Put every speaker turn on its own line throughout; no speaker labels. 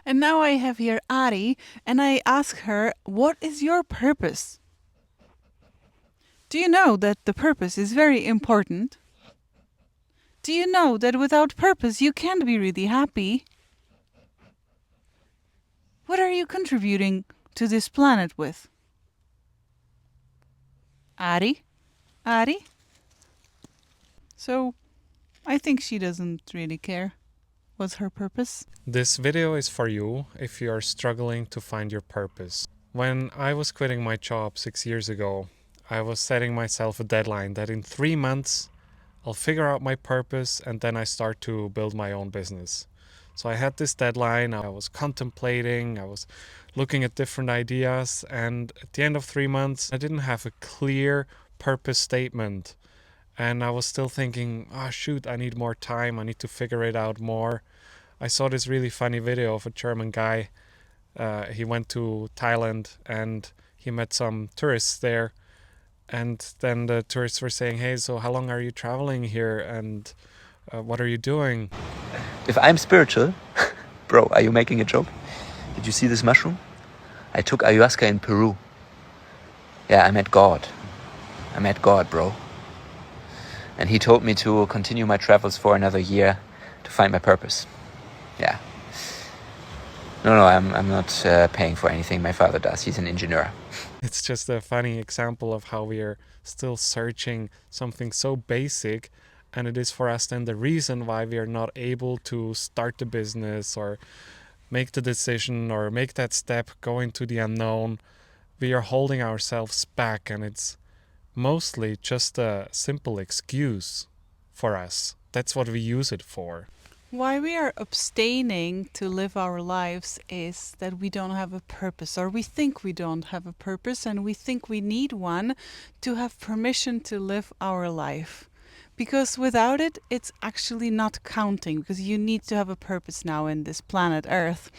And now I have here Ari, and I ask her, what is your purpose? Do you know that the purpose is very important? Do you know that without purpose you can't be really happy? What are you contributing to this planet with? Ari? Ari? So, I think she doesn't really care. What's her purpose?
This video is for you if you are struggling to find your purpose. When I was quitting my job 6 years ago, I was setting myself a deadline that in 3 months I'll figure out my purpose and then I start to build my own business. So I had this deadline, I was contemplating, I was looking at different ideas, and at the end of 3 months I didn't have a clear purpose statement. And I was still thinking, shoot, I need more time, I need to figure it out more. I saw this really funny video of a German guy. He went to Thailand and he met some tourists there. And then the tourists were saying, hey, so how long are you traveling here? And what are you doing?
If I'm spiritual, bro, are you making a joke? Did you see this mushroom? I took ayahuasca in Peru. Yeah, I met God. I met God, bro. And he told me to continue my travels for another year to find my purpose. Yeah. No, I'm not paying for anything. My father does. He's an engineer.
It's just a funny example of how we are still searching something so basic, and it is for us then the reason why we are not able to start the business or make the decision or make that step, go into the unknown. We are holding ourselves back, and it's mostly just a simple excuse for us. That's what we use it for.
Why we are abstaining to live our lives is that we don't have a purpose, or we think we don't have a purpose, and we think we need one to have permission to live our life. Because without it, it's actually not counting, because you need to have a purpose now in this planet Earth.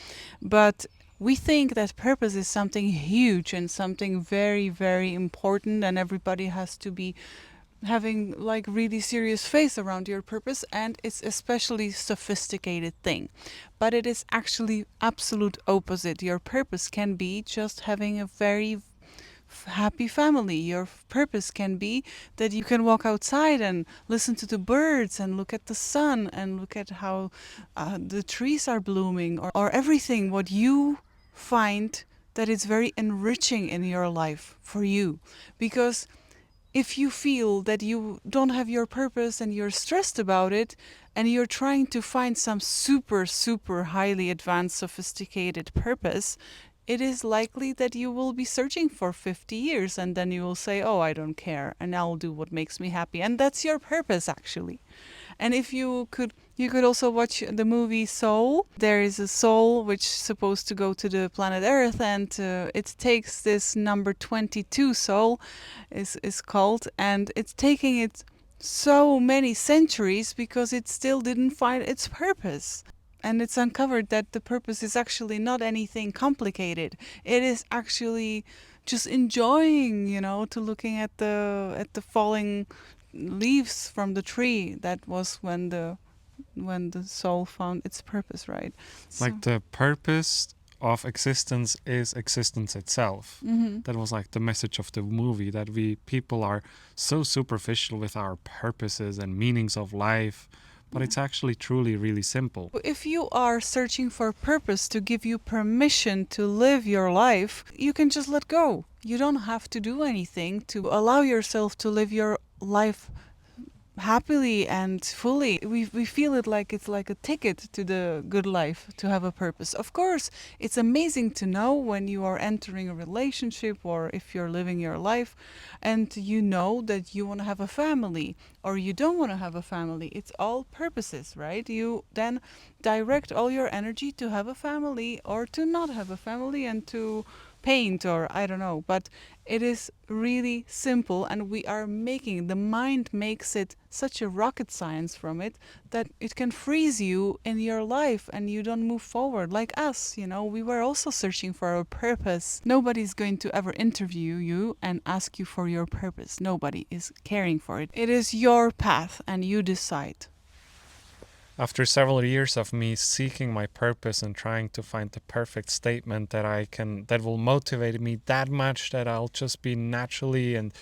But we think that purpose is something huge and something very, very important, and everybody has to be having like really serious face around your purpose, and it's especially sophisticated thing. But it is actually absolute opposite. Your purpose can be just having a very happy family. Your purpose can be that you can walk outside and listen to the birds and look at the sun and look at how the trees are blooming, or everything what you find that is very enriching in your life for you. Because if you feel that you don't have your purpose and you're stressed about it, and you're trying to find some super, super highly advanced, sophisticated purpose, it is likely that you will be searching for 50 years, and then you will say, oh, I don't care, and I'll do what makes me happy. And that's your purpose, actually. And if you could also watch the movie Soul. There is a soul which is supposed to go to the planet Earth, and it takes this number 22 soul is called, and it's taking it so many centuries because it still didn't find its purpose. And it's uncovered that the purpose is actually not anything complicated. It is actually just enjoying, to looking at the falling leaves from the tree. That was when the soul found its purpose, right?
Like the purpose of existence is existence itself.
Mm-hmm.
That was like the message of the movie, that we people are so superficial with our purposes and meanings of life, but it's actually truly really simple.
If you are searching for purpose to give you permission to live your life, you can just let go. You don't have to do anything to allow yourself to live your life happily and fully. We feel it like it's like a ticket to the good life, to have a purpose. Of course, it's amazing to know when you are entering a relationship, or if you're living your life and you know that you want to have a family or you don't want to have a family. It's all purposes, right? You then direct all your energy to have a family or to not have a family, and to paint, or I don't know. But it is really simple, and the mind makes it such a rocket science from it that it can freeze you in your life and you don't move forward. Like us, we were also searching for our purpose. Nobody's going to ever interview you and ask you for your purpose. Nobody is caring for it. It is your path and you decide.
After several years of me seeking my purpose and trying to find the perfect statement that will motivate me that much that I'll just be naturally and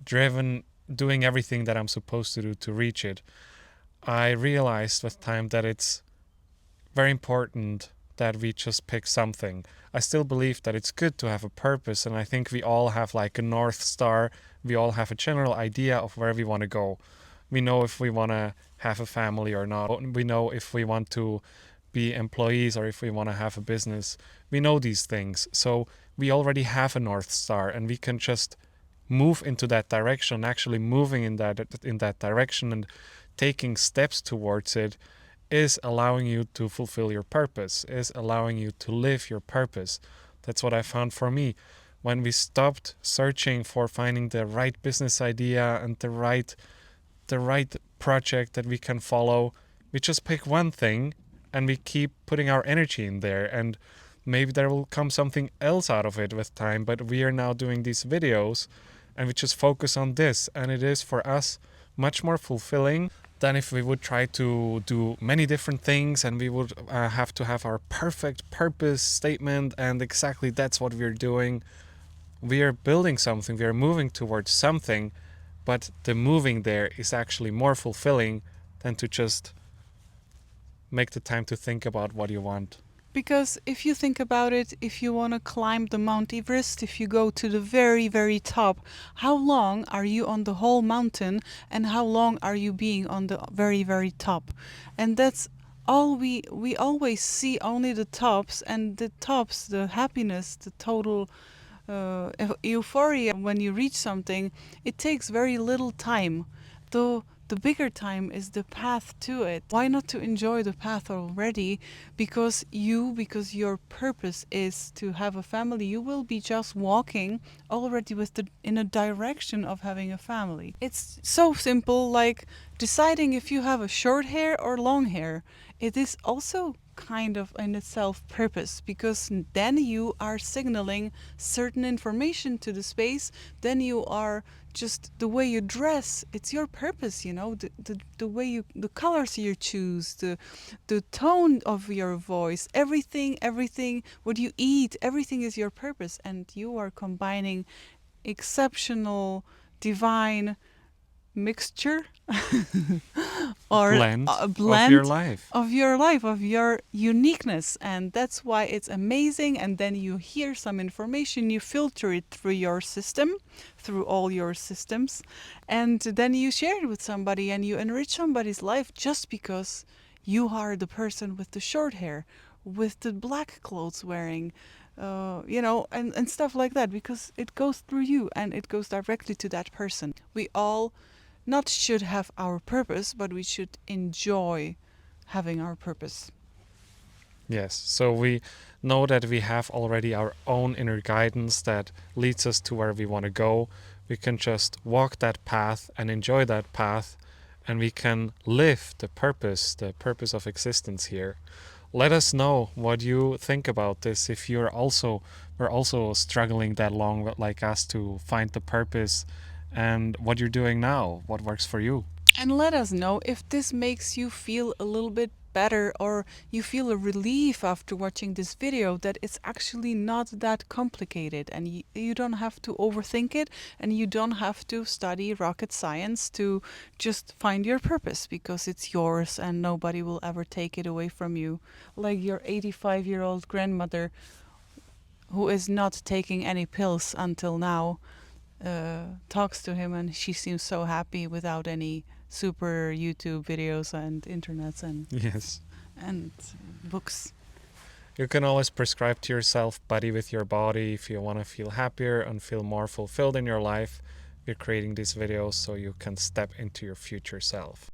driven doing everything that I'm supposed to do to reach it, I realized with time that it's very important that we just pick something. I still believe that it's good to have a purpose, and I think we all have like a North Star. We all have a general idea of where we want to go. We know if we want to have a family or not. We know if we want to be employees or if we want to have a business. We know these things. So we already have a North Star, and we can just move into that direction. Actually moving in that direction and taking steps towards it is allowing you to fulfill your purpose, is allowing you to live your purpose. That's what I found for me. When we stopped searching for finding the right business idea and the right project that we can follow, we just pick one thing and we keep putting our energy in there, and maybe there will come something else out of it with time. But we are now doing these videos and we just focus on this, and it is for us much more fulfilling than if we would try to do many different things and we would have to have our perfect purpose statement and exactly that's what we're doing. We are building something, we are moving towards something, but the moving there is actually more fulfilling than to just make the time to think about what you want.
Because if you think about it, if you want to climb the Mount Everest, if you go to the very, very top, how long are you on the whole mountain and how long are you being on the very, very top? And that's all we always see only the tops, and the tops, the happiness, the total euphoria when you reach something, it takes very little time. Though the bigger time is the path to it. Why not to enjoy the path already? Because your purpose is to have a family, you will be just walking already in a direction of having a family. It's so simple, like deciding if you have a short hair or long hair. It is also kind of in itself purpose, because then you are signaling certain information to the space. Then you are just the way you dress, it's your purpose, you know, the way you, the colors you choose, the tone of your voice, everything what you eat, everything is your purpose, and you are combining exceptional divine mixture or
Blend
a
of
blend
your life.
of your life, of your uniqueness, and that's why it's amazing. And then you hear some information, you filter it through your system, through all your systems, and then you share it with somebody and you enrich somebody's life just because you are the person with the short hair, with the black clothes wearing, you know, and stuff like that, because it goes through you and it goes directly to that person. We all not should have our purpose, but we should enjoy having our purpose.
Yes, so we know that we have already our own inner guidance that leads us to where we want to go. We can just walk that path and enjoy that path, and we can live the purpose of existence here. Let us know what you think about this. If we're also struggling that long like us to find the purpose, and what you're doing now, what works for you.
And let us know if this makes you feel a little bit better, or you feel a relief after watching this video, that it's actually not that complicated, and you don't have to overthink it, and you don't have to study rocket science to just find your purpose, because it's yours and nobody will ever take it away from you. Like your 85-year-old grandmother, who is not taking any pills until now, talks to him, and she seems so happy without any super YouTube videos and internets and
Yes.
and books.
You can always prescribe to yourself, buddy with your body, if you want to feel happier and feel more fulfilled in your life. We're creating these videos so you can step into your future self.